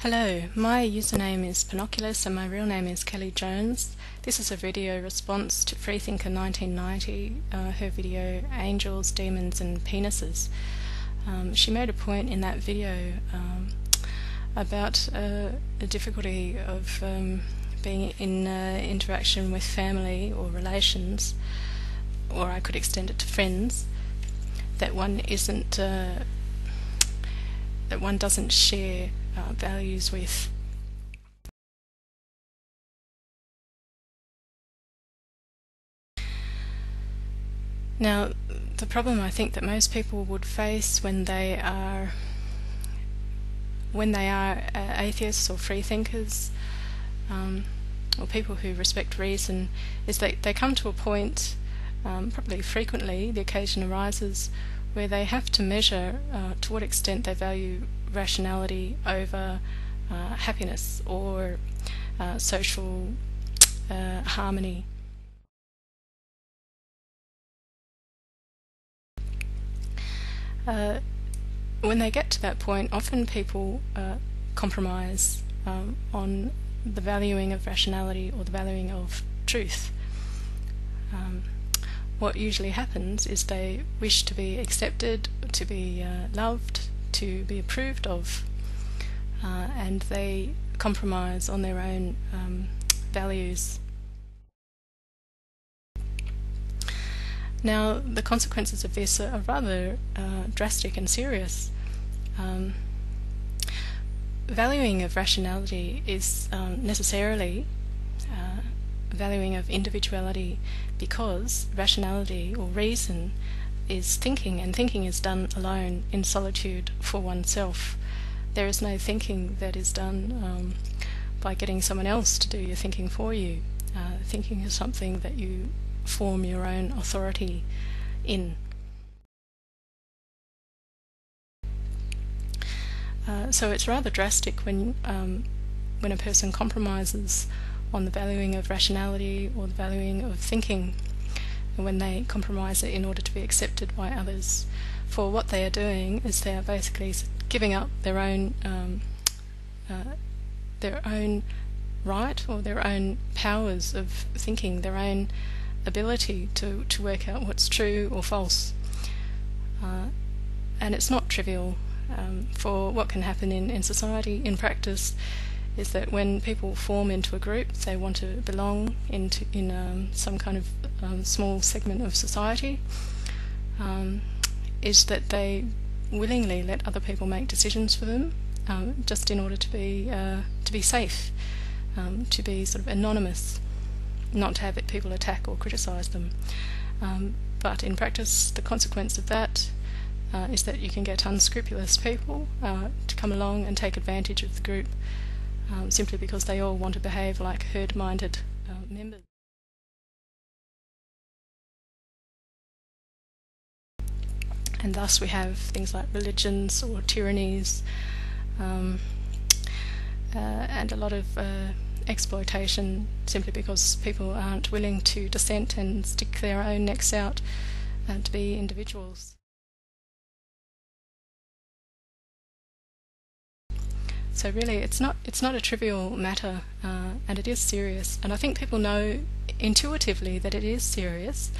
Hello, my username is Pinoculus and my real name is Kelly Jones. This is a video response to Freethinker 1990, her video Angels, Demons and Penises. She made a point in that video about the difficulty of being in interaction with family or relations, or I could extend it to friends, that one doesn't share values with. Now, the problem I think that most people would face when they are atheists or freethinkers, or people who respect reason, is that they come to a point, probably frequently, the occasion arises, where they have to measure to what extent they value rationality over happiness or social harmony. When they get to that point, often people compromise on the valuing of rationality or the valuing of truth. What usually happens is they wish to be accepted, to be loved, to be approved of, and they compromise on their own values. Now, the consequences of this are rather drastic and serious. Valuing of rationality is necessarily valuing of individuality, because rationality or reason is thinking, and thinking is done alone in solitude for oneself. There is no thinking that is done by getting someone else to do your thinking for you. Thinking is something that you form your own authority in. So it's rather drastic when a person compromises on the valuing of rationality or the valuing of thinking, and when they compromise it in order to be accepted by others. For what they are doing is they are basically giving up their own right, or their own powers of thinking, their own ability to work out what's true or false. And it's not trivial. For what can happen in society, in practice, is that when people form into a group, they want to belong in some kind of small segment of society, is that they willingly let other people make decisions for them, just in order to be safe, to be sort of anonymous, not to have people attack or criticise them. But in practice, the consequence of that is that you can get unscrupulous people to come along and take advantage of the group, simply because they all want to behave like herd-minded members. And thus we have things like religions or tyrannies, and a lot of exploitation, simply because people aren't willing to dissent and stick their own necks out to be individuals. So really, it's not a trivial matter, and it is serious. And I think people know intuitively that it is serious,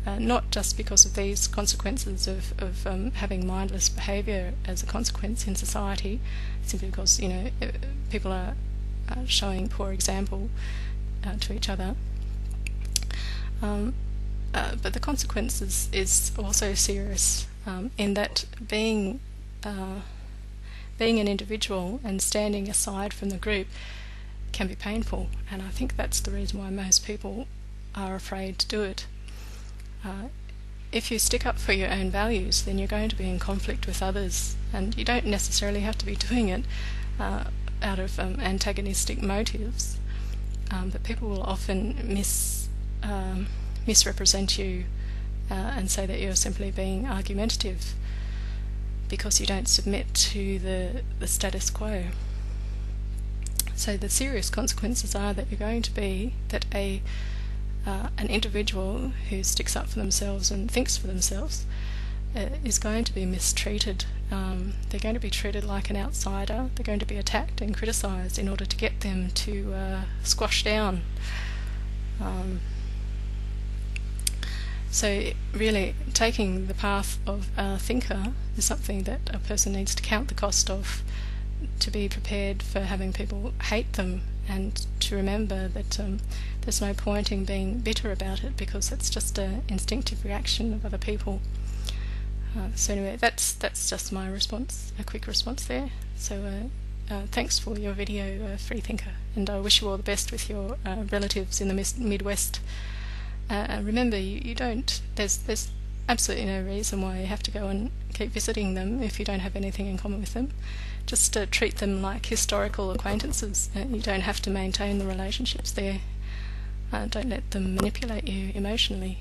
not just because of these consequences of having mindless behaviour as a consequence in society, simply because people are showing poor example to each other. But the consequences is also serious, in that being an individual and standing aside from the group can be painful, and I think that's the reason why most people are afraid to do it. If you stick up for your own values, then you're going to be in conflict with others, and you don't necessarily have to be doing it out of antagonistic motives, but people will often misrepresent you and say that you're simply being argumentative because you don't submit to the status quo. So the serious consequences are that you're going to be that an individual who sticks up for themselves and thinks for themselves is going to be mistreated. They're going to be treated like an outsider. They're going to be attacked and criticised in order to get them to squash down. So really, taking the path of a thinker is something that a person needs to count the cost of, to be prepared for having people hate them, and to remember that there's no point in being bitter about it, because it's just an instinctive reaction of other people. So anyway, that's just my response, a quick response there. So thanks for your video, Free Thinker, and I wish you all the best with your relatives in the Midwest. Remember, you don't, there's absolutely no reason why you have to go and keep visiting them if you don't have anything in common with them. Just treat them like historical acquaintances. You don't have to maintain the relationships there. Don't let them manipulate you emotionally.